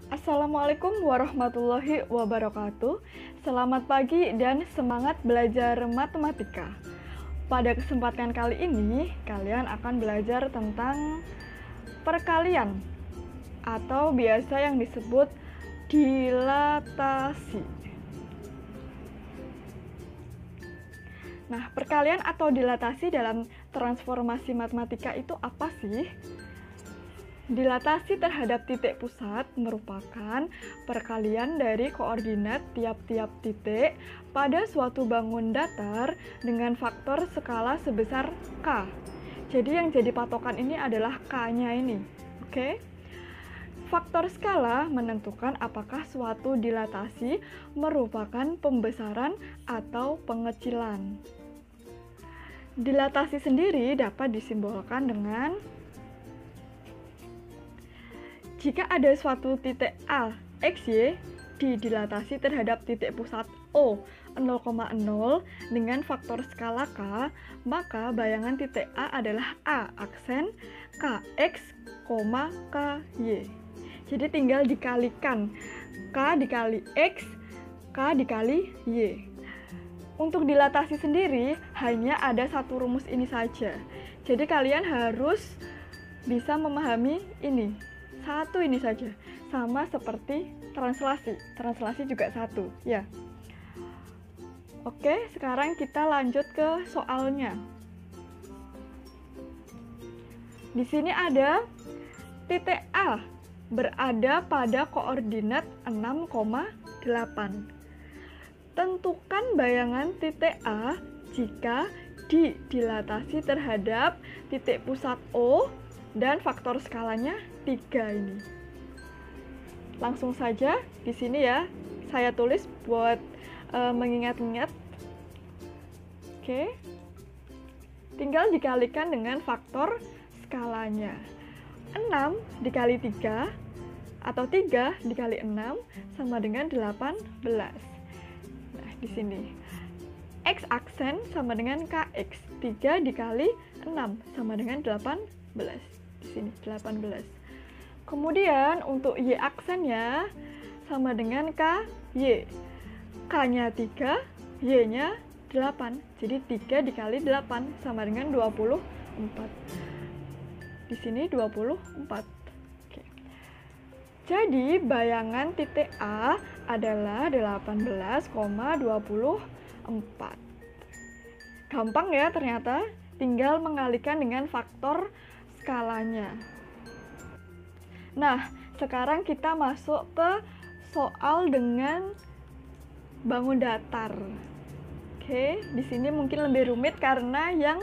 Assalamualaikum warahmatullahi wabarakatuh. Selamat pagi dan semangat belajar matematika. Pada kesempatan kali ini, kalian akan belajar tentang perkalian atau biasa yang disebut dilatasi. Nah, perkalian atau dilatasi dalam transformasi matematika itu apa sih? Dilatasi terhadap titik pusat merupakan perkalian dari koordinat tiap-tiap titik pada suatu bangun datar dengan faktor skala sebesar K. Jadi yang jadi patokan ini adalah K-nya ini. Oke? Faktor skala menentukan apakah suatu dilatasi merupakan pembesaran atau pengecilan. Dilatasi sendiri dapat disimbolkan dengan jika ada suatu titik A, XY, didilatasi terhadap titik pusat O 0,0 dengan faktor skala K, maka bayangan titik A adalah A aksen KX, KY. Jadi tinggal dikalikan K dikali X, K dikali Y. Untuk dilatasi sendiri hanya ada satu rumus ini saja. Jadi kalian harus bisa memahami ini. Satu ini saja, sama seperti translasi. Translasi juga satu, ya. Oke, sekarang kita lanjut ke soalnya. Di sini ada titik A berada pada koordinat 6,8. Tentukan bayangan titik A jika didilatasi terhadap titik pusat O dan faktor skalanya 3 ini. Langsung saja di sini ya, saya tulis buat mengingat-ingat. Oke. Tinggal dikalikan dengan faktor skalanya. 6 dikali 3 atau 3 dikali 6 sama dengan 18. Nah, di sini X aksen sama dengan KX. 3 dikali 6 sama dengan 18. Di sini 18. Kemudian untuk Y aksennya sama dengan KY. K-nya 3, Y-nya 8. Jadi 3 dikali 8 sama dengan 24. Di sini 24. Oke. Jadi bayangan titik A adalah 18,24. Gampang ya ternyata, tinggal mengalikan dengan faktor skalanya. Nah, sekarang kita masuk ke soal dengan bangun datar. Oke, di sini mungkin lebih rumit karena yang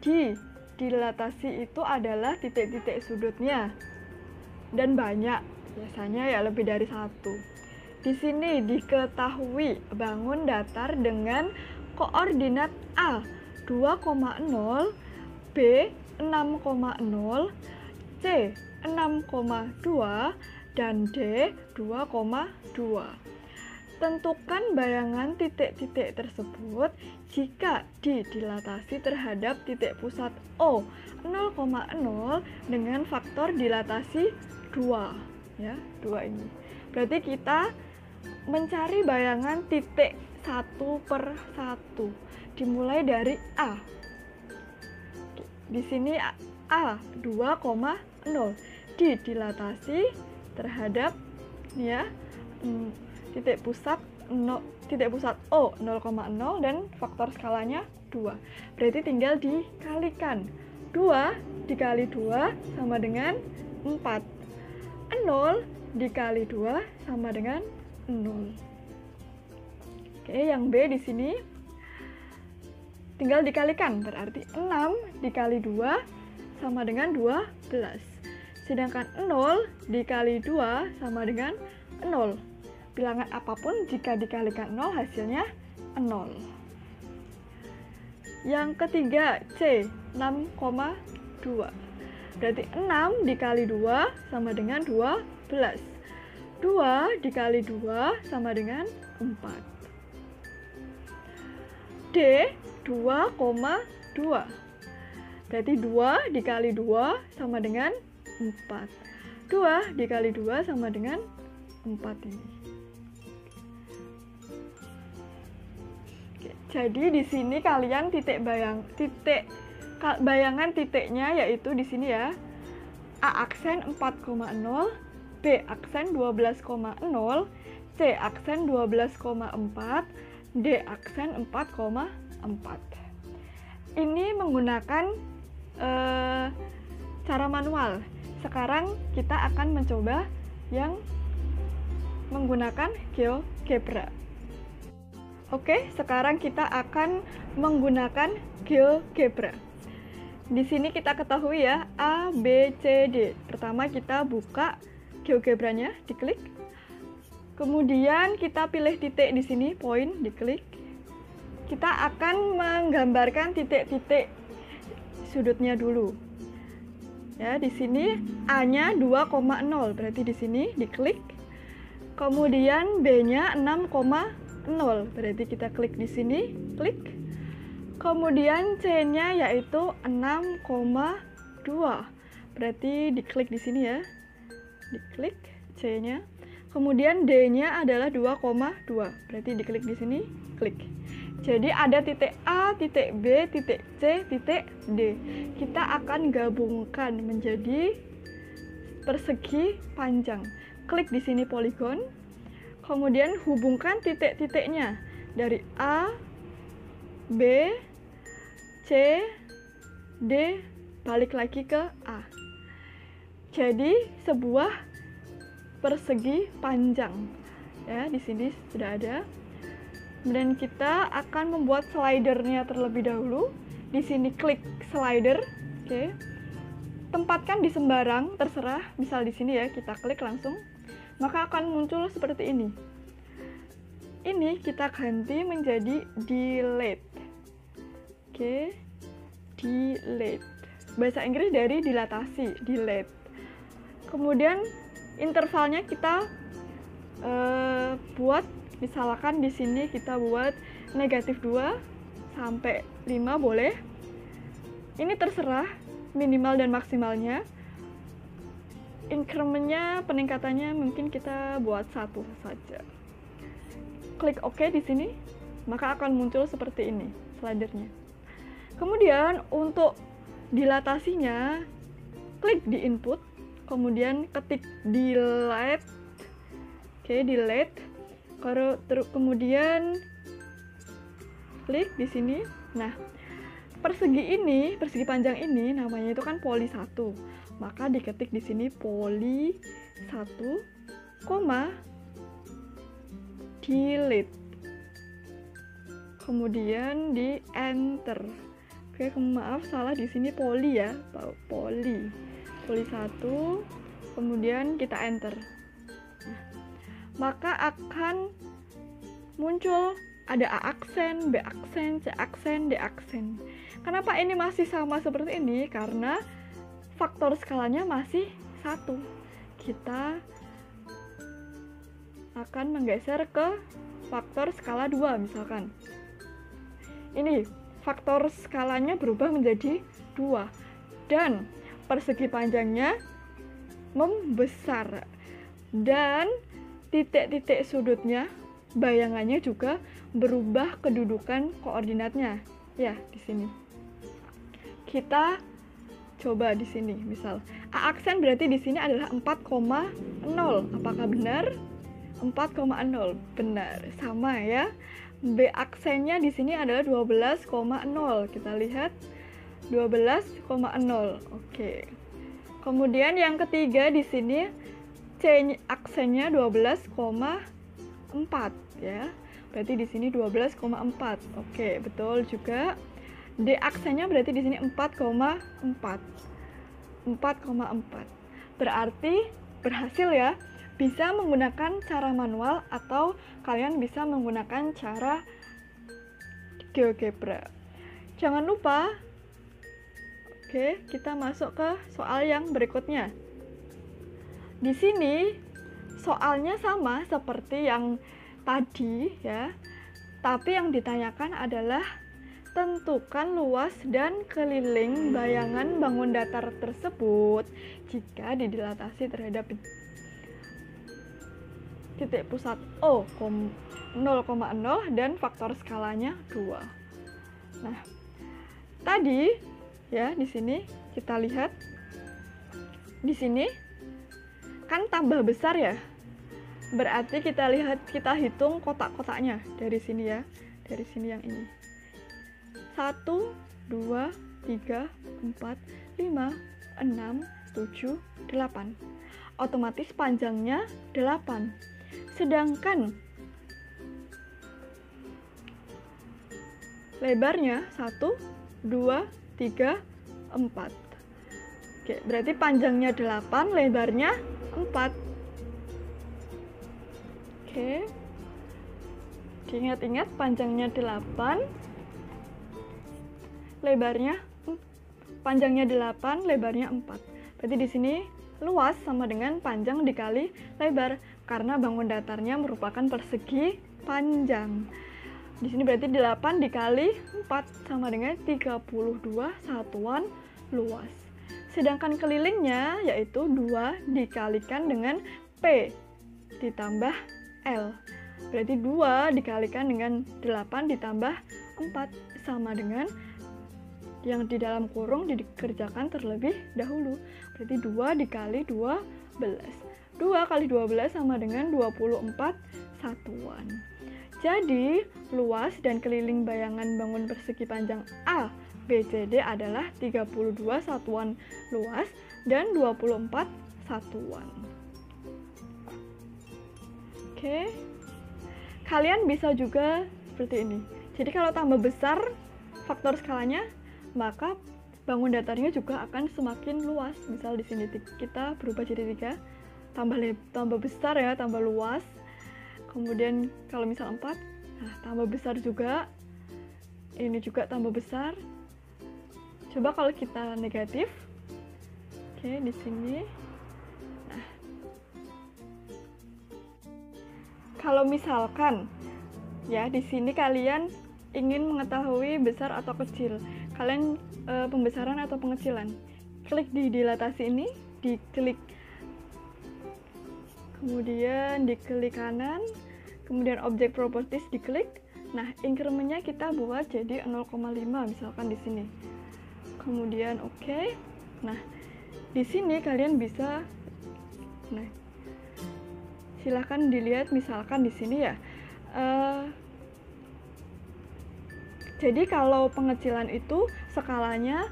didilatasi itu adalah titik-titik sudutnya. Dan banyak, biasanya ya lebih dari satu. Di sini diketahui bangun datar dengan koordinat A 2,0, B 6,0, C 6,2, dan D 2,2. Tentukan bayangan titik-titik tersebut jika didilatasi terhadap titik pusat O 0,0 dengan faktor dilatasi 2. Ya, 2 ini. Berarti kita mencari bayangan titik satu per satu. Dimulai dari A. Di sini A 2,0 didilatasi terhadap ya titik pusat O 0,0 dan faktor skalanya 2. Berarti tinggal dikalikan. 2 dikali 2 sama dengan 4. 0 dikali 2 sama dengan 0. Oke, yang B di sini tinggal dikalikan, berarti 6 dikali 2 sama dengan 12. Sedangkan 0 dikali 2 sama dengan 0. Bilangan apapun jika dikalikan 0 hasilnya 0. Yang ketiga C 6,2. Berarti 6 dikali 2 sama dengan 12. 2 dikali 2 sama dengan 4. D 2,2. Berarti 2 dikali 2 sama dengan 4. 2 dikali 2 sama dengan ini. Oke, jadi di sini kalian bayangan titiknya yaitu di sini ya. A aksen 4,0, B aksen 12,0, C aksen 12,4, D aksen 4,4. Ini menggunakan cara manual. Sekarang kita akan mencoba yang menggunakan GeoGebra. Oke, sekarang kita akan menggunakan GeoGebra. Di sini kita ketahui ya, A, B, C, D. Pertama kita buka GeoGebra-nya, diklik. Kemudian kita pilih titik di sini, point, diklik. Kita akan menggambarkan titik-titik sudutnya dulu. Ya, di sini A-nya 2,0, berarti di sini diklik. Kemudian B-nya 6,0, berarti kita klik di sini, klik. Kemudian C-nya yaitu 6,2. Berarti diklik di sini ya. Diklik C-nya. Kemudian D-nya adalah 2,2. Berarti diklik di sini, klik. Jadi ada titik A, titik B, titik C, titik D. Kita akan gabungkan menjadi persegi panjang. Klik di sini poligon. Kemudian hubungkan titik-titiknya dari A, B, C, D, balik lagi ke A. Jadi sebuah persegi panjang. Ya, di sini sudah ada. Dan kita akan membuat slidernya terlebih dahulu. Di sini klik slider. Oke. Tempatkan di sembarang, terserah. Misal di sini ya, kita klik langsung. Maka akan muncul seperti ini. Ini kita ganti menjadi delete. Oke, delete. Bahasa Inggris dari dilatasi, delete. Kemudian intervalnya kita buat, misalkan di sini kita buat -2 sampai 5 boleh. Ini terserah minimal dan maksimalnya. Incrementnya, peningkatannya mungkin kita buat 1 saja. Klik OK di sini, maka akan muncul seperti ini slidernya. Kemudian untuk dilatasinya, klik di input, kemudian ketik delete. Oke, delete. Kemudian klik di sini. Nah, persegi panjang ini namanya itu kan poli 1. Maka diketik di sini poli 1, delete. Kemudian di enter. Oke, maaf salah di sini poli ya, poli 1, kemudian kita enter. Nah, maka akan muncul ada A aksen, B aksen, C aksen, D aksen. Kenapa ini masih sama seperti ini? Karena faktor skalanya masih 1. Kita akan menggeser ke faktor skala 2 misalkan. Ini faktor skalanya berubah menjadi 2 dan persegi panjangnya membesar dan titik-titik sudutnya, bayangannya juga berubah kedudukan koordinatnya. Ya, di sini. Kita coba di sini, misal A aksen berarti di sini adalah 4,0. Apakah benar? 4,0 benar, sama ya. B aksennya di sini adalah 12,0. Kita lihat 12,0. Oke. Kemudian yang ketiga di sini C aksennya 12,4 ya. Berarti di sini 12,4. Oke, betul juga. D aksennya berarti di sini 4,4. 4,4. Berarti berhasil ya. Bisa menggunakan cara manual atau kalian bisa menggunakan cara GeoGebra. Jangan lupa, oke, kita masuk ke soal yang berikutnya. Di sini soalnya sama seperti yang tadi ya, tapi yang ditanyakan adalah tentukan luas dan keliling bayangan bangun datar tersebut jika didilatasi terhadap titik pusat O 0,0 dan faktor skalanya 2. Nah, tadi ya di sini kita lihat di sini kan tambah besar ya. Berarti kita hitung kotak-kotaknya dari sini ya. Dari sini yang ini. 1 2 3 4 5 6 7 8. Otomatis panjangnya 8. Sedangkan lebarnya 1 2 3 4. Oke, berarti panjangnya 8, lebarnya 4. Oke. Ingat-ingat panjangnya 8, panjangnya 8, lebarnya 4. Berarti di sini luas sama dengan panjang dikali lebar karena bangun datarnya merupakan persegi panjang. Di sini berarti 8 dikali 4 sama dengan 32 satuan luas. Sedangkan kelilingnya yaitu 2 dikalikan dengan P ditambah L. Berarti 2 dikalikan dengan 8 ditambah 4 sama dengan yang di dalam kurung dikerjakan terlebih dahulu. Berarti 2 dikali 12. 2 kali 12 sama dengan 24 satuan. Jadi, luas dan keliling bayangan bangun persegi panjang A, B, C, D adalah 32 satuan luas dan 24 satuan. Oke. Kalian bisa juga seperti ini. Jadi kalau tambah besar faktor skalanya, maka bangun datarnya juga akan semakin luas. Misal di sini kita berubah jadi 3, tambah besar ya, tambah luas. Kemudian kalau misal 4, nah tambah besar juga. Ini juga tambah besar. Coba kalau kita negatif. Oke, di sini. Nah. Kalau misalkan ya di sini kalian ingin mengetahui besar atau kecil, kalian pembesaran atau pengecilan, klik di dilatasi ini, diklik, kemudian diklik kanan, kemudian object properties diklik. Nah, incrementnya kita buat jadi 0,5 misalkan di sini. Kemudian oke. Nah, di sini kalian bisa, nah, silahkan dilihat misalkan di sini ya. Jadi kalau pengecilan itu skalanya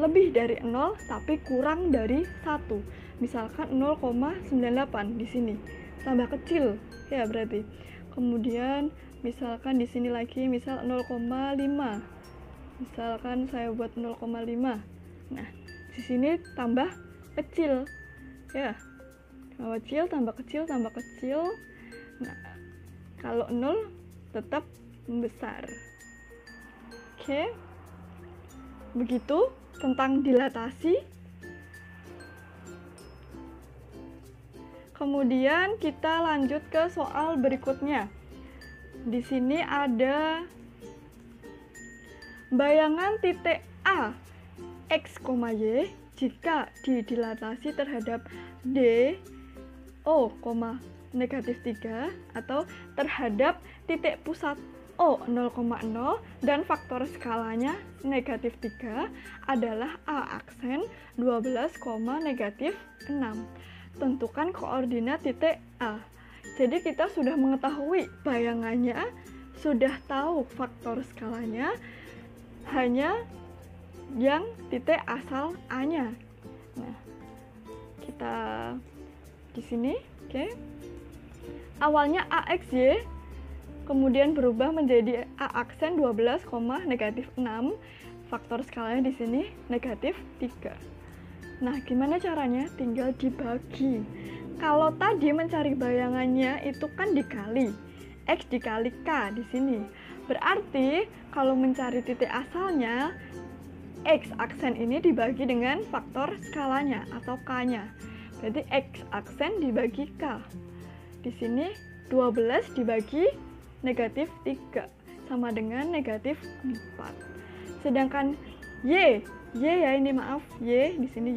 lebih dari 0 tapi kurang dari 1. Misalkan 0,98 di sini. Tambah kecil ya berarti. Kemudian misalkan di sini lagi misal 0,5. Misalkan saya buat 0,5. Nah, di sini tambah kecil. Ya. Tambah kecil, tambah kecil, tambah kecil. Nah, kalau 0 tetap membesar. Oke. Begitu tentang dilatasi. Kemudian kita lanjut ke soal berikutnya. Di sini ada bayangan titik A X, Y jika didilatasi terhadap D O, negatif 3 atau terhadap titik pusat O 0,0 dan faktor skalanya negatif 3 adalah A aksen 12, negatif 6. Tentukan koordinat titik A. Jadi kita sudah mengetahui bayangannya, sudah tahu faktor skalanya, hanya yang titik asal A-nya. Nah, kita di sini, oke. Awalnya AXY, kemudian berubah menjadi A aksen 12, negatif 6. Faktor skalanya di sini negatif 3. Nah, gimana caranya? Tinggal dibagi. Kalau tadi mencari bayangannya itu kan dikali X dikali K di sini. Berarti kalau mencari titik asalnya, X aksen ini dibagi dengan faktor skalanya atau K-nya. Berarti X aksen dibagi K. Di sini 12 dibagi negatif 3 sama dengan negatif 4. Sedangkan Y ya ini maaf, Y di sini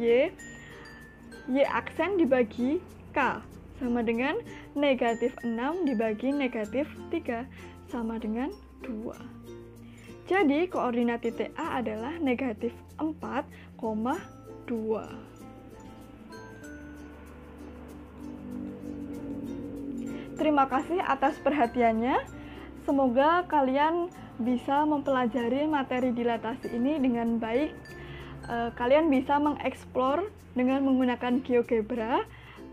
Y aksen dibagi K. sama dengan negatif 6 dibagi negatif 3 sama dengan 2. Jadi koordinat titik A adalah negatif 4,2. Terima kasih atas perhatiannya. Semoga kalian bisa mempelajari materi dilatasi ini dengan baik. Kalian bisa mengeksplor dengan menggunakan GeoGebra.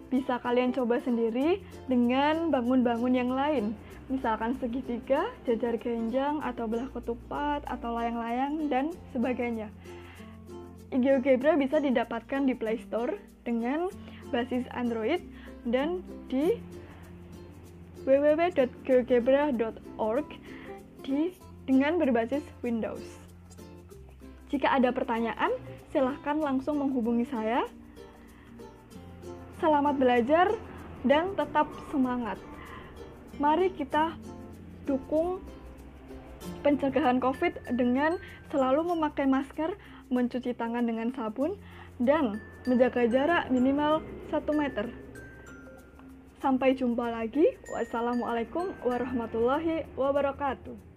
Bisa kalian coba sendiri dengan bangun-bangun yang lain. Misalkan segitiga, jajar genjang, atau belah ketupat, atau layang-layang, dan sebagainya. GeoGebra bisa didapatkan di Play Store dengan basis Android dan di www.geogebra.org dengan berbasis Windows. Jika ada pertanyaan, silahkan langsung menghubungi saya. Selamat belajar dan tetap semangat. Mari kita dukung pencegahan COVID dengan selalu memakai masker, mencuci tangan dengan sabun, dan menjaga jarak minimal 1 meter. Sampai jumpa lagi. Wassalamualaikum warahmatullahi wabarakatuh.